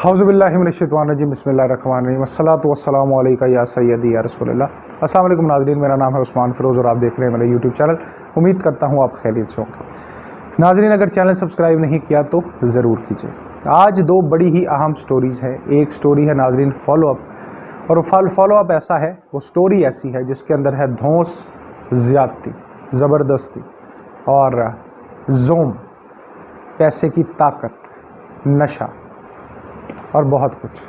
हौज़ुबिल्लाहि मिनश्शैतानिर्रजीम बिस्मिल्लाहिर्रहमानिर्रहीम वस्सलातु वस्सलामु अलैका या सय्यदी या रसूलल्लाह। अस्सलाम वालेकुम नाज़रीन, मेरा नाम है उस्मान फ़िरोज़ और आप देख रहे हैं मेरा यूट्यूब चैनल। उम्मीद करता हूँ आप खैरियत से होंगे। नाज़रीन, अगर चैनल सब्सक्राइब नहीं किया तो ज़रूर कीजिए। आज दो बड़ी ही अहम स्टोरीज़ हैं। एक स्टोरी है नाज़रीन फॉलोअप, और फॉलोअप ऐसा है, वो स्टोरी ऐसी है जिसके अंदर है धौंस, ज़्यादती, ज़बरदस्ती और ज़ोम, पैसे की ताकत, नशा और बहुत कुछ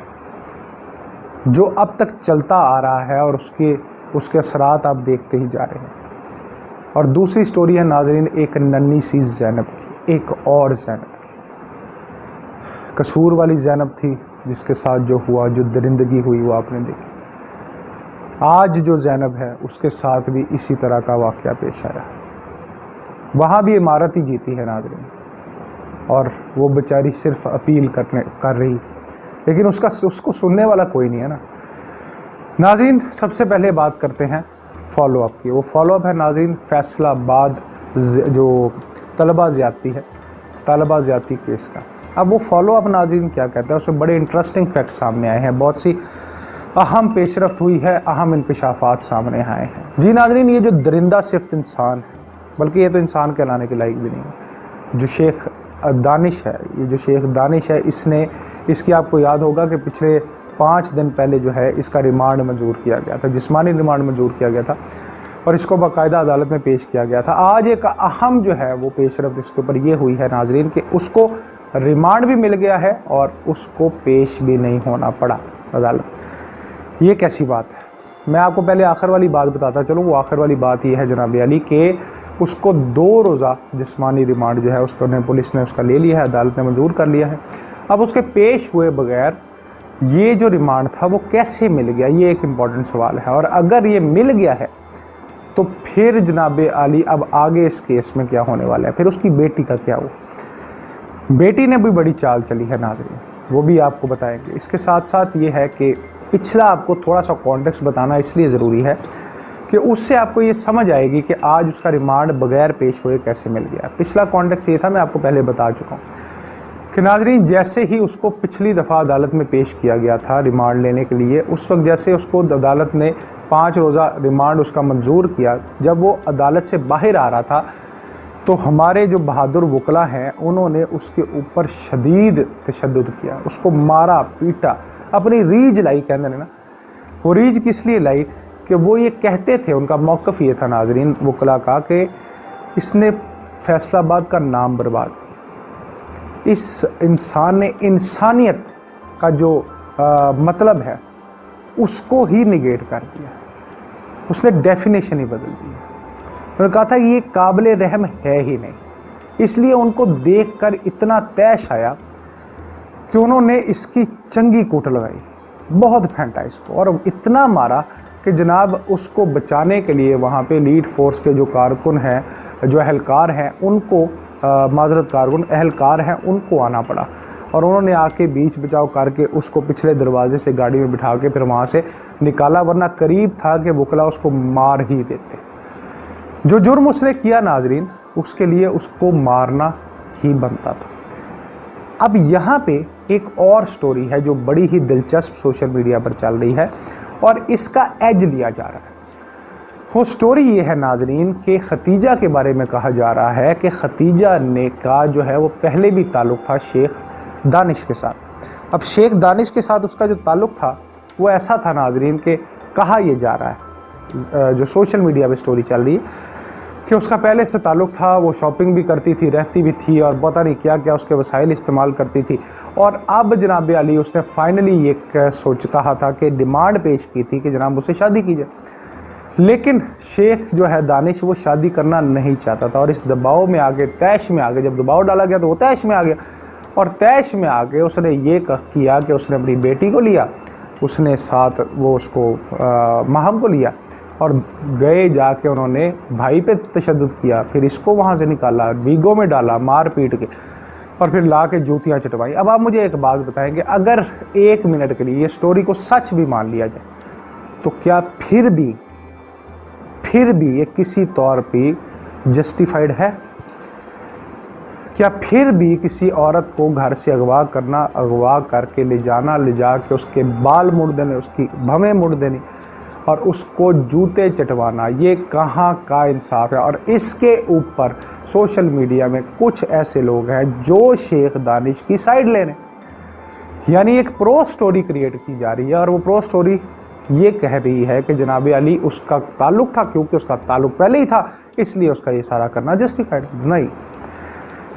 जो अब तक चलता आ रहा है और उसके असरात आप देखते ही जा रहे हैं। और दूसरी स्टोरी है नाज़रीन एक नन्ही सी ज़ैनब की, एक और ज़ैनब की। कसूर वाली ज़ैनब थी जिसके साथ जो हुआ, जो दरिंदगी हुई वो आपने देखी। आज जो ज़ैनब है उसके साथ भी इसी तरह का वाक़या पेश आया। वहाँ भी इमारत ही जीती है नाज़रीन, और वो बेचारी सिर्फ अपील कर रही, लेकिन उसको सुनने वाला कोई नहीं है ना। नाज़रीन, सबसे पहले बात करते हैं फॉलोअप की। वो फॉलोअप है नाज़रीन फैसलाबाद जो तलबा ज़्यादती है, तलबा ज़्यादती केस का। अब वो फॉलोअप नाज़रीन क्या कहता है, उसमें बड़े इंटरेस्टिंग फैक्ट सामने आए हैं, बहुत सी अहम पेशरफ्त हुई है, अहम इंकशाफात सामने आए हैं। जी नाज़रीन, ये जो दरिंदा सिर्फ इंसान है, बल्कि ये तो इंसान कहलाने के लायक भी नहीं है, जो शेख दानिश है, ये जो शेख दानिश है, इसकी आपको याद होगा कि पिछले 5 दिन पहले जो है इसका रिमांड मंजूर किया गया था, जिस्मानी रिमांड मंजूर किया गया था और इसको बाकायदा अदालत में पेश किया गया था। आज एक अहम जो है वो पेशरफ्त इसके ऊपर ये हुई है नाजरीन कि उसको रिमांड भी मिल गया है और उसको पेश भी नहीं होना पड़ा अदालत। ये कैसी बात है? मैं आपको पहले आखिर वाली बात बताता चलूँ। वो आखिर वाली बात ये है जनाब अली कि उसको 2 रोज़ा जिस्मानी रिमांड जो है उसको पुलिस ने उसका ले लिया है, अदालत ने मंजूर कर लिया है। अब उसके पेश हुए बगैर ये जो रिमांड था वो कैसे मिल गया, ये एक इम्पॉर्टेंट सवाल है। और अगर ये मिल गया है तो फिर जनाब अली अब आगे इस केस में क्या होने वाला है, फिर उसकी बेटी का क्या हुआ। बेटी ने भी बड़ी चाल चली है नाज़रीन, वो भी आपको बताएंगे। इसके साथ साथ ये है कि पिछला आपको थोड़ा सा कॉन्टेक्स्ट बताना इसलिए ज़रूरी है कि उससे आपको ये समझ आएगी कि आज उसका रिमांड बगैर पेश हुए कैसे मिल गया। पिछला कॉन्टेक्स्ट ये था, मैं आपको पहले बता चुका हूँ कि नाज़रीन जैसे ही उसको पिछली दफ़ा अदालत में पेश किया गया था रिमांड लेने के लिए, उस वक्त जैसे उसको अदालत ने 5 रोज़ा रिमांड उसका मंजूर किया, जब वो अदालत से बाहर आ रहा था तो हमारे जो बहादुर वकला हैं उन्होंने उसके ऊपर शदीद तशद्दुद किया, उसको मारा पीटा, अपनी रीज लाई, कहते हैं ना, वो रीज किस लिए लाई कि वो ये कहते थे, उनका मौक़िफ़ ये था नाज़रीन वकला का कि इसने फैसलाबाद का नाम बर्बाद किया, इस इंसान ने इंसानियत का जो मतलब है उसको ही निगेट कर दिया, उसने डेफिनेशन ही बदल दी। उन्होंने कहा था ये काबिल रहम है ही नहीं, इसलिए उनको देखकर इतना तैश आया कि उन्होंने इसकी चंगी कूट लगाई, बहुत फेंटा इसको और इतना मारा कि जनाब उसको बचाने के लिए वहाँ पे लीड फोर्स के जो कारकुन हैं, जो अहलकार हैं, उनको माजरत कारकुन अहलकार हैं, उनको आना पड़ा और उन्होंने आके बीच बचाव करके उसको पिछले दरवाजे से गाड़ी में बिठा के फिर वहाँ से निकाला, वरना करीब था कि वकला उसको मार ही देते। जो जुर्म उसने किया नाजरीन, उसके लिए उसको मारना ही बनता था। अब यहाँ पे एक और स्टोरी है जो बड़ी ही दिलचस्प सोशल मीडिया पर चल रही है और इसका एज लिया जा रहा है। वो स्टोरी ये है नाजरीन कि खतीजा के बारे में कहा जा रहा है कि खतीजा ने का जो है वो पहले भी ताल्लुक़ था शेख दानिश के साथ। अब शेख दानिश के साथ उसका जो ताल्लुक़ था वो ऐसा था नाजरीन कि कहा यह जा रहा है, जो सोशल मीडिया पे स्टोरी चल रही है कि उसका पहले से ताल्लुक़ था, वो शॉपिंग भी करती थी, रहती भी थी और पता नहीं क्या क्या उसके वसाइल इस्तेमाल करती थी। और अब जनाब अली उसने फाइनली ये कहा था कि डिमांड पेश की थी कि जनाब उससे शादी की जाए, लेकिन शेख जो है दानिश वो शादी करना नहीं चाहता था। और इस दबाव में आगे, तैश में आगे, जब दबाव डाला गया तो वो तैश में आ गया और तैश में आके उसने ये किया कि उसने अपनी बेटी को लिया, उसने साथ वो उसको महम को लिया और गए जाके उन्होंने भाई पे तशद्दुद किया, फिर इसको वहाँ से निकाला, वीगो में डाला मार पीट के और फिर ला के जूतियाँ चटवाई। अब आप मुझे एक बात बताएं कि अगर 1 मिनट के लिए ये स्टोरी को सच भी मान लिया जाए तो क्या फिर भी ये किसी तौर पे जस्टिफाइड है? क्या फिर भी किसी औरत को घर से अगवा करना, अगवा करके ले जाना, ले जा के उसके बाल मुड़ देने, उसकी भवें मुड़ देनी और उसको जूते चटवाना, ये कहाँ का इंसाफ है। और इसके ऊपर सोशल मीडिया में कुछ ऐसे लोग हैं जो शेख दानिश की साइड ले रहे हैं, यानी एक प्रो स्टोरी क्रिएट की जा रही है और वो प्रो स्टोरी ये कह रही है कि जनाब अली उसका ताल्लुक था, क्योंकि उसका ताल्लुक पहले ही था इसलिए उसका ये सारा करना जस्टिफाइड नहीं।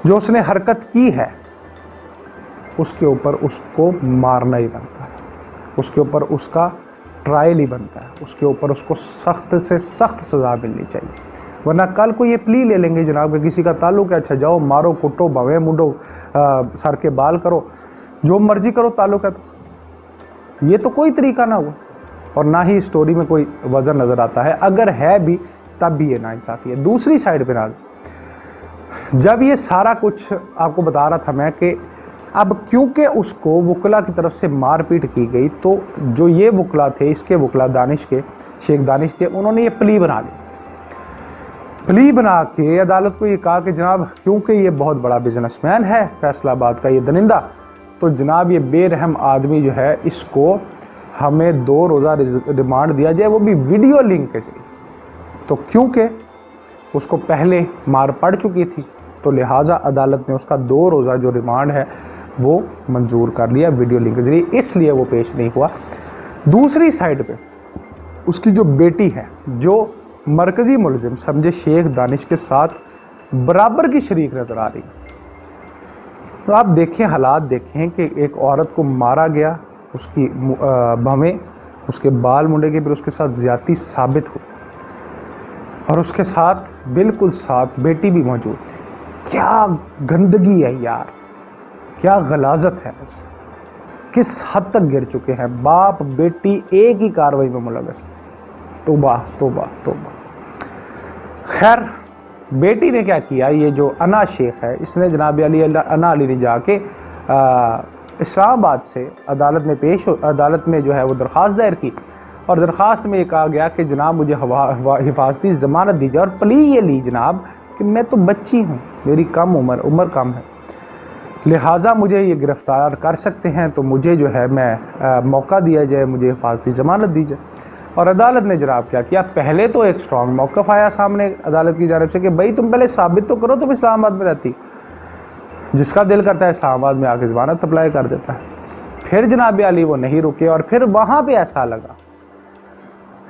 जो उसने हरकत की है उसके ऊपर उसको मारना ही बनता है, उसके ऊपर उसका ट्रायल ही बनता है, उसके ऊपर उसको सख्त से सख्त सज़ा मिलनी चाहिए। वरना कल को ये प्ली ले लेंगे जनाब कि किसी का ताल्लुक है, अच्छा जाओ मारो कुटो भवें मुडो सर के बाल करो, जो मर्जी करो, ताल्लुक है तो ये तो कोई तरीका ना हुआ और ना ही स्टोरी में कोई वजन नज़र आता है। अगर है भी तब भी ये नाइंसाफ़ी है। दूसरी साइड पे ना, जब ये सारा कुछ आपको बता रहा था मैं कि अब क्योंकि उसको वकला की तरफ से मारपीट की गई, तो जो ये वकला थे, इसके वकला दानिश के, शेख दानिश के, उन्होंने ये प्ली बना ली। प्ली बना के अदालत को ये कहा कि जनाब क्योंकि ये बहुत बड़ा बिजनेसमैन है फैसलाबाद का, ये दरिंदा, तो जनाब ये बेरहम आदमी जो है इसको हमें 2 रोज़ा रिमांड दिया जाए, वो भी वीडियो लिंक के जरिए। तो क्योंकि उसको पहले मार पड़ चुकी थी तो लिहाजा अदालत ने उसका 2 रोज़ा जो रिमांड है वो मंजूर कर लिया वीडियो लिंक के जरिए, इसलिए वो पेश नहीं हुआ। दूसरी साइड पे उसकी जो बेटी है, जो मरकज़ी मुलजिम समझे शेख दानिश के साथ बराबर की शरीक नज़र आ रही है। तो आप देखें, हालात देखें कि एक औरत को मारा गया, उसकी भवें, उसके बाल मुंडे के, फिर उसके साथ ज़्यादती साबित हुई और उसके साथ बिल्कुल साथ बेटी भी मौजूद थी। क्या गंदगी है यार, क्या गलाजत है, बस किस हद तक गिर चुके हैं बाप बेटी एक ही कार्रवाई में मुलव्वस। तौबा तौबा तौबा। खैर बेटी ने क्या किया, ये जो अना शेख है इसने जनाब अना अली ने जाके इस्लामाबाद से अदालत में जो है वो दरख्वास्त दायर की और दरख्वास्त में ये कहा गया कि जनाब मुझे हिफाजती ज़मानत दी जाए और प्ली ये ली जनाब कि मैं तो बच्ची हूँ, मेरी कम उम्र कम है, लिहाजा मुझे ये गिरफ़्तार कर सकते हैं, तो मुझे जो है मैं मौका दिया जाए, मुझे हिफाजती ज़मानत दी जाए। और अदालत ने जनाब क्या किया, पहले तो एक स्ट्रॉन्ग मौक़िफ़ आया सामने अदालत की जानिब से कि भाई तुम पहले साबित तो करो तुम इस्लामाबाद में रहती, जिसका दिल करता है इस्लामाबाद में आके ज़मानत अप्लाई कर देता है। फिर जनाब अली वो नहीं रुके और फिर वहाँ पे ऐसा लगा,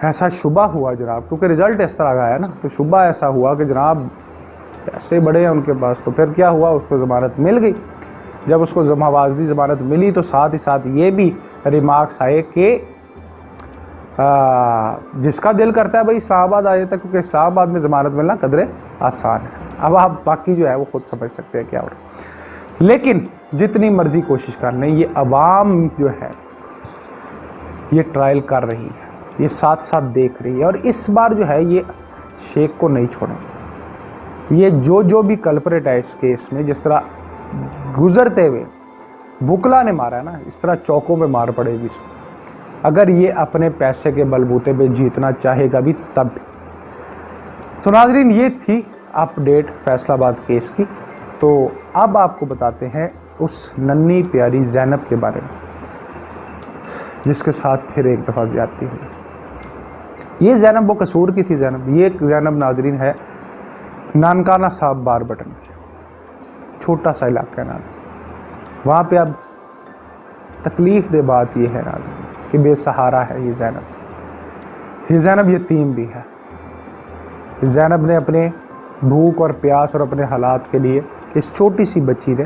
ऐसा शुबा हुआ जनाब, क्योंकि रिज़ल्ट इस तरह का है ना, तो शुबा ऐसा हुआ कि जनाब पैसे बड़े हैं उनके पास, तो फिर क्या हुआ, उसको ज़मानत मिल गई। जब उसको हिफाजती ज़मानत मिली तो साथ ही साथ ये भी रिमार्क्स आए कि जिसका दिल करता है भाई इस्लामाबाद आ जाता है, क्योंकि इस्लामाबाद में ज़मानत मिलना कदरे आसान है। अब आप बाकी जो है वो खुद समझ सकते हैं क्या हो रहा है। लेकिन जितनी मर्जी कोशिश कर लें, ये अवाम जो है ये ट्रायल कर रही है, ये साथ साथ देख रही है और इस बार जो है ये शेख को नहीं छोड़ेंगे। ये जो भी कल्परेट है इस केस में, जिस तरह गुजरते हुए वकला ने मारा है ना, इस तरह चौकों पे मार पड़ेगी इसको, अगर ये अपने पैसे के बलबूते पे जीतना चाहेगा भी तब भी। तो नाजरीन ये थी अपडेट फैसलाबाद केस की। तो अब आपको बताते हैं उस नन्ही प्यारी ज़ैनब के बारे में जिसके साथ फिर एक दफ़ा ज़्यादती हुई। ये ज़ैनब वो कसूर की थी ज़ैनब, ये ज़ैनब नाजरीन है नानकाना साहब बार बटन की, छोटा सा इलाका है नाज़रीन। वहाँ पे अब तकलीफ़ दे बात ये है नाज़रीन कि बेसहारा है ये ज़ैनब यतीम भी है। ज़ैनब ने अपने भूख और प्यास और अपने हालात के लिए, इस छोटी सी बच्ची ने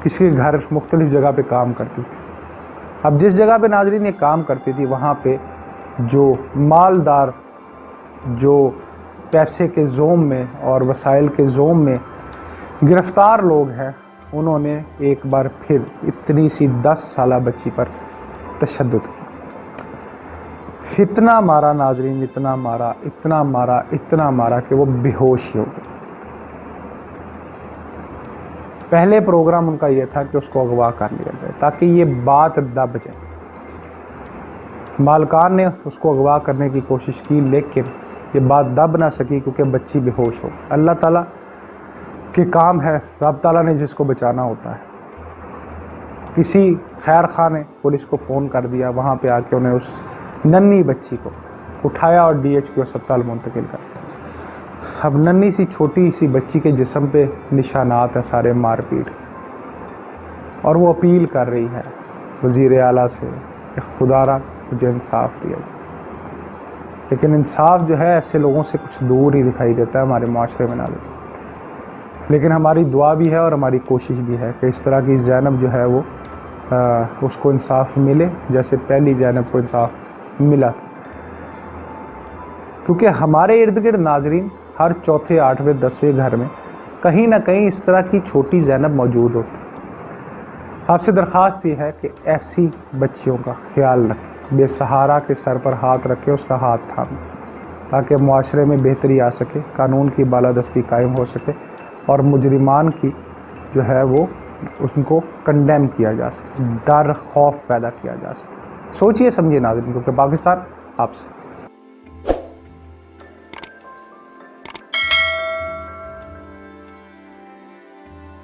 किसी के घर मुख्तलिफ़ जगह पे काम करती थी। अब जिस जगह पे नाज़रीन ये काम करती थी वहाँ पे जो मालदार, जो पैसे के जोम में और वसाइल के जोम में गिरफ़्तार लोग हैं, उन्होंने एक बार फिर इतनी सी 10 साला बच्ची पर तशद्दुद किया। इतना मारा नाजरीन, इतना मारा, इतना मारा, इतना मारा कि वो बेहोश ही हो गई। पहले प्रोग्राम उनका ये था कि उसको अगवा कर लिया जाए ताकि ये बात दब जाए। मालकान ने उसको अगवा करने की कोशिश की लेकिन ये बात दब ना सकी क्योंकि बच्ची बेहोश हो। अल्लाह ताला कि काम है, रब ताला ने जिसको बचाना होता है। किसी खैर खां ने पुलिस को फ़ोन कर दिया, वहाँ पे आके उन्हें उस नन्ही बच्ची को उठाया और DHQ अस्पताल मुंतकिल कर दिया। अब नन्ही सी छोटी सी बच्ची के जिस्म पे निशानात हैं सारे मारपीट, और वो अपील कर रही है वज़ीर आला से कि खुदारा मुझे इंसाफ दिया जाए। लेकिन इंसाफ जो है ऐसे लोगों से कुछ दूर ही दिखाई देता है हमारे माशरे में नाज़रीन। लेकिन हमारी दुआ भी है और हमारी कोशिश भी है कि इस तरह की ज़ैनब जो है वो उसको इंसाफ मिले जैसे पहली ज़ैनब को इंसाफ मिला था। क्योंकि हमारे इर्द गिर्द नाज़रीन हर चौथे, 8वें, 10वें घर में कहीं ना कहीं इस तरह की छोटी ज़ैनब मौजूद होती है। आपसे दरख्वास्त ये है कि ऐसी बच्चियों का ख्याल रखें, बेसहारा के सर पर हाथ रखें, उसका हाथ थामें, ताकि मुआशरे में बेहतरी आ सके, कानून की बालादस्ती कायम हो सके और मुजरिमान की जो है वो उनको कंडेम किया जा सके, डर खौफ पैदा किया जा सके। सोचिए समझिए नाज़रीन, क्योंकि पाकिस्तान आपसे